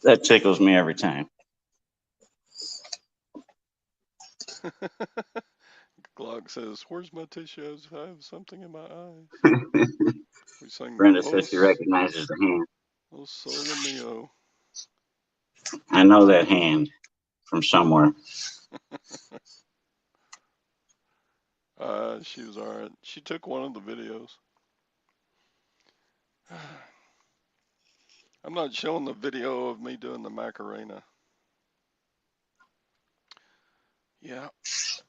That tickles me every time. Glock says, "Where's my tissues? I have something in my eyes." We sang Brenda says she recognizes the hand. "O Sole Mio." I know that hand from somewhere. She was all right. She took one of the videos. I'm not showing the video of me doing the Macarena. Yeah,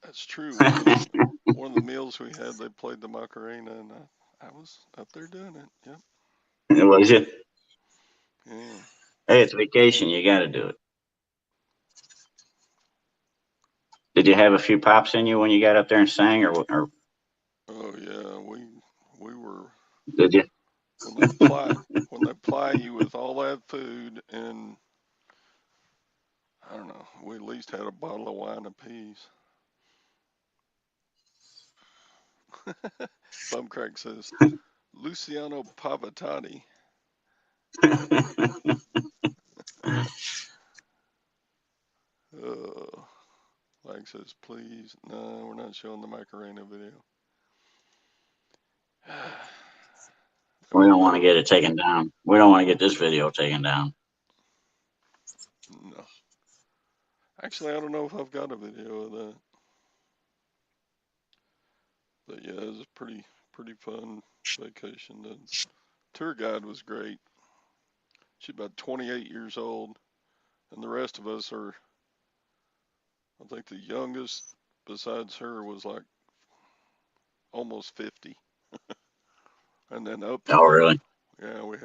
that's true. One of the meals we had, they played the Macarena, and I was up there doing it. Yep. Was you? Yeah. Hey, it's vacation. You got to do it. Did you have a few pops in you when you got up there and sang, or Oh yeah, we were. did you? When they ply you with all that food, and I don't know, we at least had a bottle of wine apiece. Bumcrack says, Luciano Pavattoni. Like says, please. No, we're not showing the Macarena video. We don't want to get it taken down. We don't want to get this video taken down. No. Actually, I don't know if I've got a video of that. But yeah, it was a pretty fun vacation. The tour guide was great. She's about 28 years old, and the rest of us are, I think the youngest besides her was like almost 50. And then up. Oh, really? Yeah, we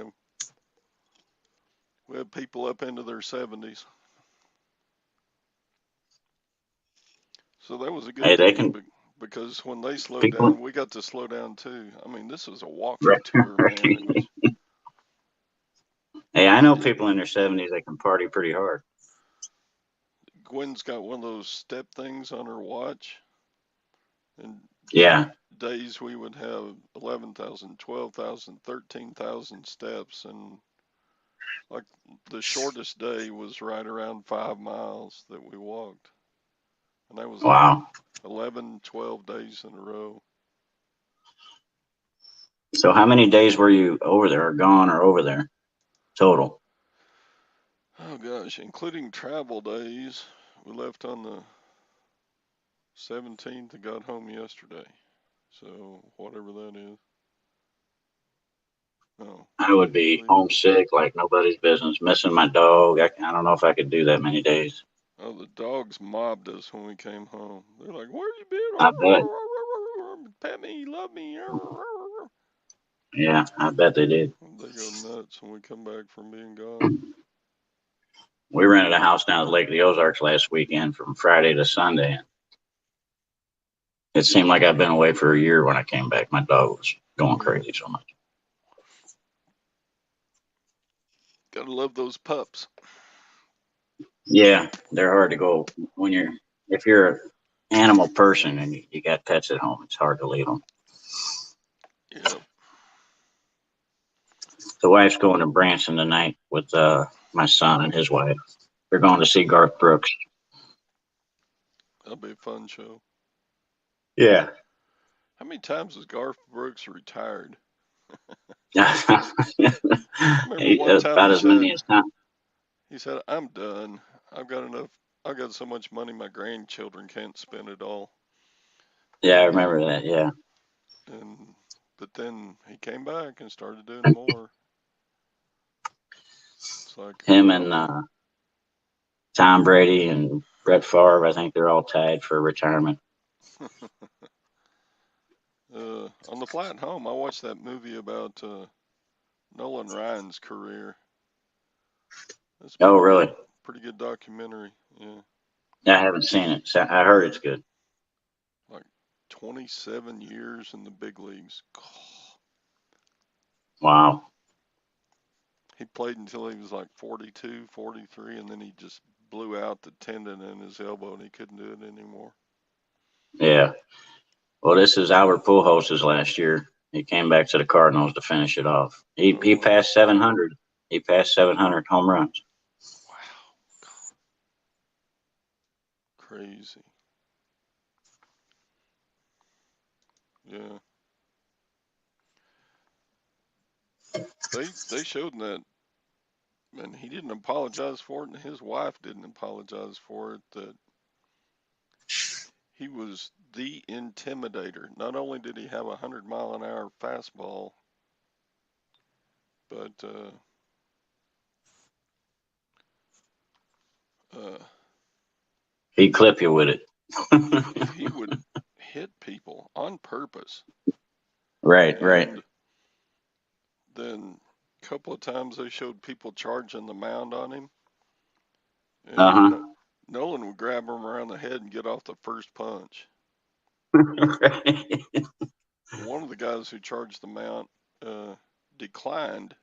have people up into their 70s. So that was a good thing because when they slowed down, we got to slow down too. I mean, this was a walking tour, man. It was, hey, I know people in their 70s that can party pretty hard. Gwen's got one of those step things on her watch. And yeah, days we would have 11,000, 12,000, 13,000 steps. And like the shortest day was right around 5 miles that we walked. And that was wow. 11, 12 days in a row. So how many days were you over there or gone or over there total? Oh gosh, including travel days. We left on the 17th and got home yesterday. So whatever that is. No. I would be homesick like nobody's business, missing my dog. I don't know if I could do that many days. Oh, the dogs mobbed us when we came home. They're like, "Where you been? I bet. Pet me, love me." Yeah, I bet they did. They go nuts when we come back from being gone. We rented a house down at Lake of the Ozarks last weekend from Friday to Sunday. It seemed like I'd been away for a year when I came back. My dog was going crazy so much. Gotta love those pups. Yeah, they're hard to go if you're an animal person and you got pets at home. It's hard to leave them. Yep. The wife's going to Branson tonight with my son and his wife. They're going to see Garth Brooks. That'll be a fun show. Yeah. How many times has Garth Brooks retired? About as many as time. He said, "I'm done. I've got enough. I've got so much money my grandchildren can't spend it all." Yeah, I remember that. Yeah. But then he came back and started doing more. It's like him and Tom Brady and Brett Favre. I think they're all tied for retirement. On the flight home, I watched that movie about Nolan Ryan's career. Oh, really? Pretty good documentary. Yeah. I haven't seen it. I heard it's good. Like 27 years in the big leagues. Wow. He played until he was like 42, 43, and then he just blew out the tendon in his elbow and he couldn't do it anymore. Yeah. Well, this is Albert Pujols' last year. He came back to the Cardinals to finish it off. He passed 700. He passed 700 home runs. Wow. Crazy. Yeah. They showed that, and he didn't apologize for it, and his wife didn't apologize for it, that he was the intimidator. Not only did he have a 100-mile-an-hour fastball, but He'd clip you with it. he would hit people on purpose. Right. And then a couple of times they showed people charging the mound on him, and Nolan would grab him around the head and get off the first punch. One of the guys who charged the mound declined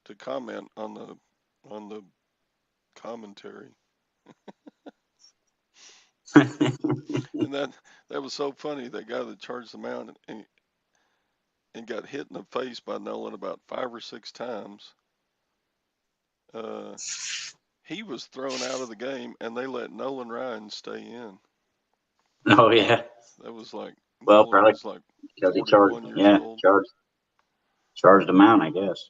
to comment on the commentary. And that was so funny. That guy that charged the mound and got hit in the face by Nolan about 5 or 6 times. He was thrown out of the game, and they let Nolan Ryan stay in. Oh yeah. That was like, Well, Nolan probably was like because he 41 years old. charged the mound, I guess.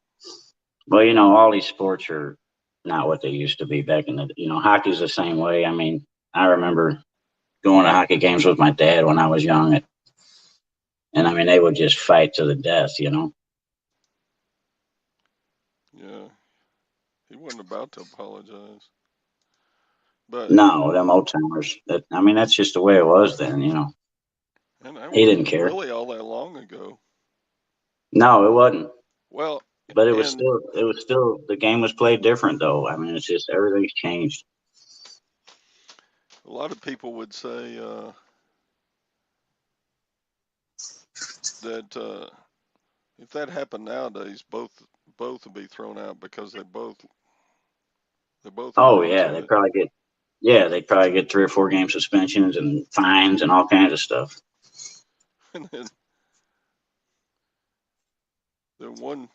Well, all these sports are not what they used to be back in the. Hockey's the same way. I mean, I remember going to hockey games with my dad when I was young, and I mean they would just fight to the death. Yeah. He wasn't about to apologize. But no, them old timers. I mean, that's just the way it was then. and that He didn't wasn't care. really all that long ago. No, it wasn't. Well, but it was still the game was played different though. I mean, it's just everything's changed. A lot of people would say that if that happened nowadays, both would be thrown out because they're both Oh admitting yeah, to it. they'd probably get 3 or 4 game suspensions and fines and all kinds of stuff. And then the one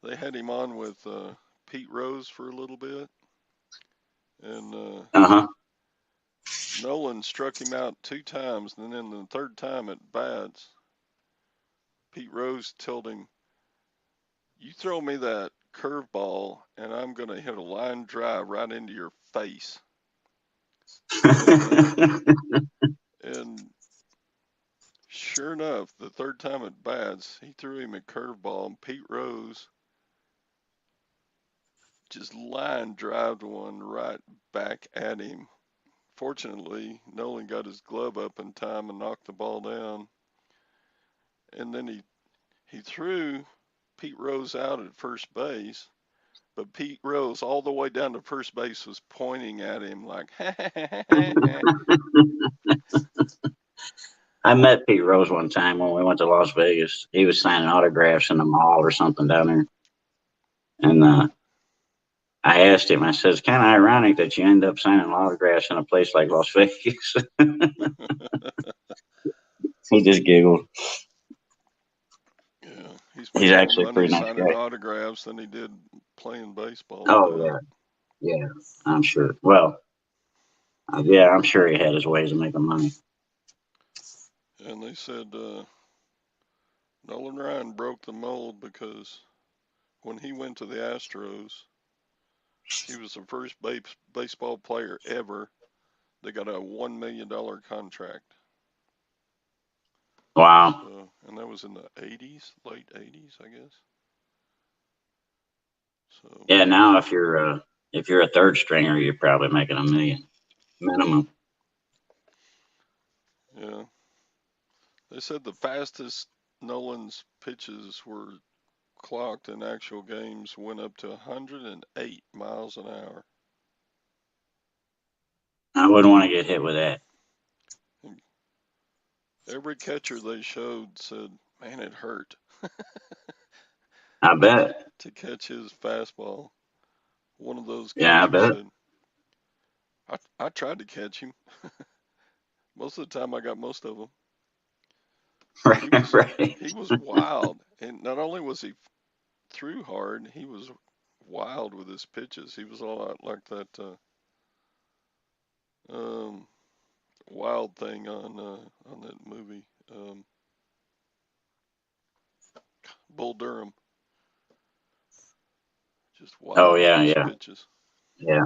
they had him on with Pete Rose for a little bit, and Nolan struck him out 2 times, and then the third time at bats, Pete Rose told him, "You throw me that curveball, and I'm going to hit a line drive right into your face." And sure enough, the third time at bats, he threw him a curveball, and Pete Rose just line drived one right back at him. Fortunately, Nolan got his glove up in time and knocked the ball down. And then he threw Pete Rose out at first base, but Pete Rose all the way down to first base was pointing at him like, I met Pete Rose one time when we went to Las Vegas. He was signing autographs in the mall or something down there. And I asked him, I said, it's kind of ironic that you end up signing autographs in a place like Las Vegas. He just giggled. Yeah, He's actually a money pretty nice signing guy. autographs than he did playing baseball. Oh, yeah, I'm sure. Well, yeah, I'm sure he had his ways of making money. And they said Nolan Ryan broke the mold because when he went to the Astros, he was the first baseball player ever that got a $1 million contract. Wow. So, and that was in the 80s, late 80s, I guess. So yeah, now if you're a third stringer, you're probably making $1 million minimum. Yeah, they said the fastest Nolan's pitches were clocked in actual games went up to 108 miles an hour. I wouldn't want to get hit with that. And every catcher they showed said, "Man, it hurt." I bet. To catch his fastball. One of those Yeah, I catchers bet. said, I tried to catch him. Most of the time, I got most of them. Right. He was wild, and not only was he threw hard, he was wild with his pitches. He was a lot like that um, wild thing on that movie, Bull Durham. Just Oh wild with yeah, his yeah, pitches. yeah,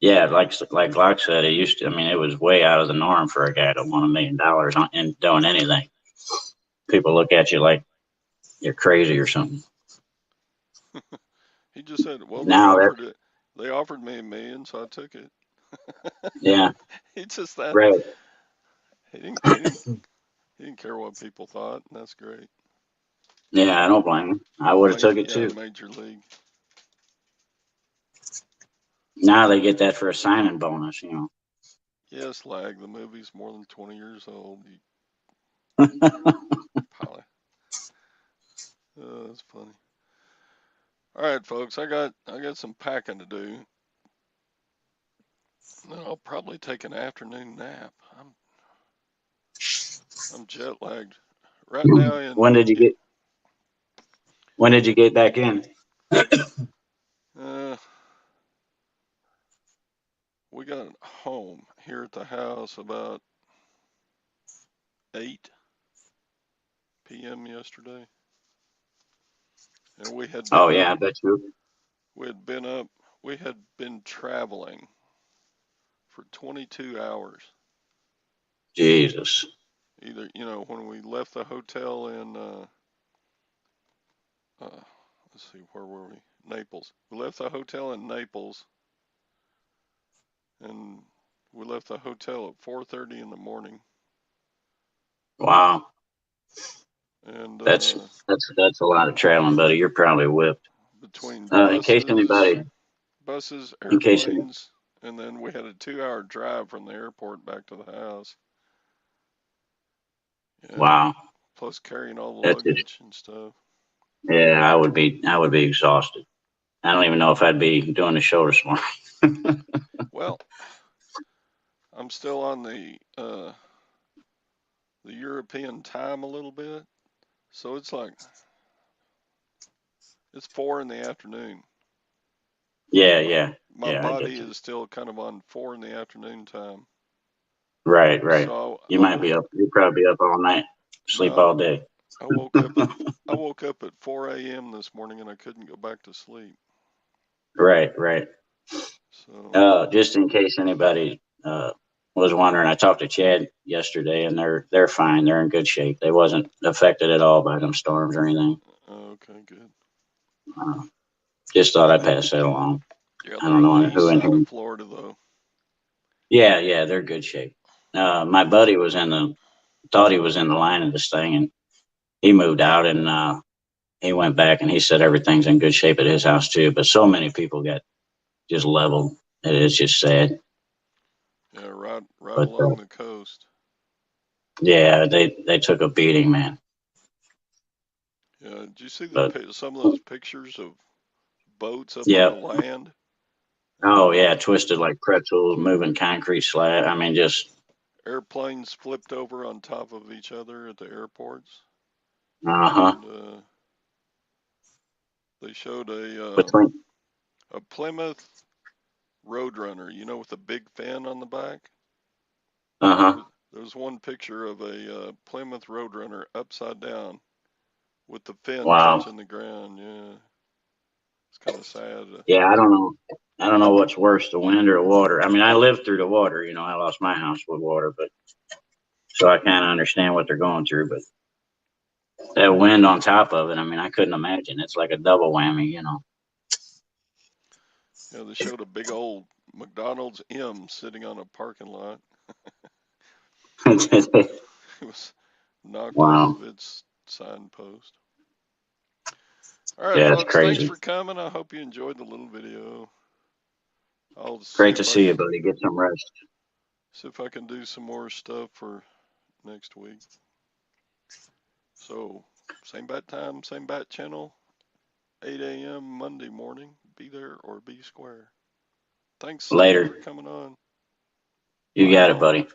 yeah. Like Locke said, it used to. I mean, it was way out of the norm for a guy to want $1 million on and doing anything. People look at you like you're crazy or something. He just said, "Well, they Now offered that's it. They offered me $1 million, so I took it." yeah, He just that right. he didn't he didn't he didn't care what people thought, and that's great. Yeah, I don't blame him. I On would have major took it yeah, too. major league. Now they get that for a signing bonus. Yes, lag. The movie's more than 20 years old. You probably. That's funny. All right, folks. I got some packing to do. Then I'll probably take an afternoon nap. I'm jet lagged right now. when did you get? When did you get back in? Uh, we got home here at the house about 8 p.m. yesterday, and we had Oh been yeah, up. I bet you. We had been up. We had been traveling for 22 hours. Jesus. Either when we left the hotel in let's see, where were we? Naples. We left the hotel in Naples, and we left the hotel at 4:30 in the morning. Wow. And That's that's a lot of traveling, buddy. You're probably whipped. between In case anybody, in case any, airplanes, and then we had a 2-hour drive from the airport back to the house. Yeah, wow, plus carrying all the that's just luggage and stuff. yeah. I would be exhausted. I don't even know if I'd be doing the show this morning. Well, I'm still on the European time a little bit, so it's like it's 4 in the afternoon. Yeah, My yeah, my yeah. I body get you. is still kind of on 4 in the afternoon time. Right, right. So You might be up. You'll probably be up all night, sleep no, all day. I woke up at I woke up at 4 a.m. this morning and I couldn't go back to sleep. Right, right. So Just in case anybody was wondering, I talked to Chad yesterday, and they're fine. They're in good shape. They wasn't affected at all by them storms or anything. okay, good. Uh, just thought I'd pass that along. Yeah, I they're don't on the know east who in side here. of Florida though. Yeah, yeah, they're good shape. My buddy was in the thought he was in the line of this thing, and he moved out, and he went back, and he said everything's in good shape at his house too. But so many people got just leveled. It's just sad. Yeah, right But along the coast. yeah, they took a beating, man. Yeah, did you see But some of those pictures of boats up on yeah, the land? oh Uh, yeah, twisted like pretzels, moving concrete slab. I mean, just Airplanes flipped over on top of each other at the airports, uh-huh. and they showed Between a Plymouth Roadrunner, with the big fin on the back. uh-huh. There was one picture of a Plymouth Roadrunner upside down with the fin Wow. touching the ground. Yeah, it's kind of sad. Yeah, I don't know. I don't know what's worse, the wind or the water. I mean, I lived through the water. I lost my house with water, but so I kind of understand what they're going through. But that wind on top of it, I mean, I couldn't imagine. It's like a double whammy. They showed a big old McDonald's M sitting on a parking lot. It was knocked off Wow. of its signpost. All right, Yeah, it's folks, thanks crazy. for coming. I hope you enjoyed the little video. I'll see Great to if I see you, can buddy. Get some rest. do some more stuff for next week. So, same bat time, same bat channel, 8 a.m. Monday morning. Be there or be square. Thanks, Steve, Later. for coming on. You Bye, got it, y'all. buddy.